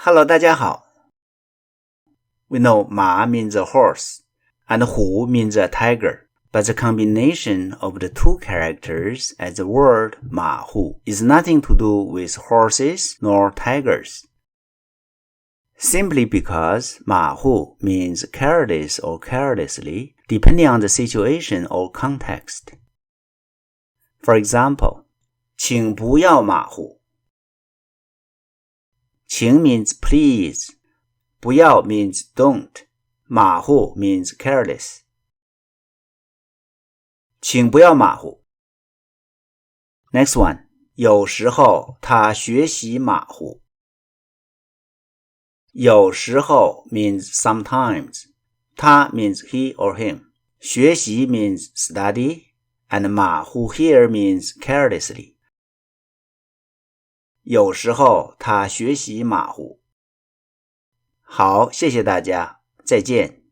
Hello, 大家好。We know 马 means a horse and 虎 means a tiger, but the combination of the two characters as the word 马虎 is nothing to do with horses nor tigers. Simply because 马虎 means careless or carelessly, depending on the situation or context. For example, 请不要马虎。请 means please, 不要 means don't, 马虎 means careless. 请不要马虎。Next one, 有时候他学习马虎。有时候 means sometimes, 他 means he or him, 学习 means study, and 马虎 here means carelessly. 有时候他学习马虎。好，谢谢大家，再见。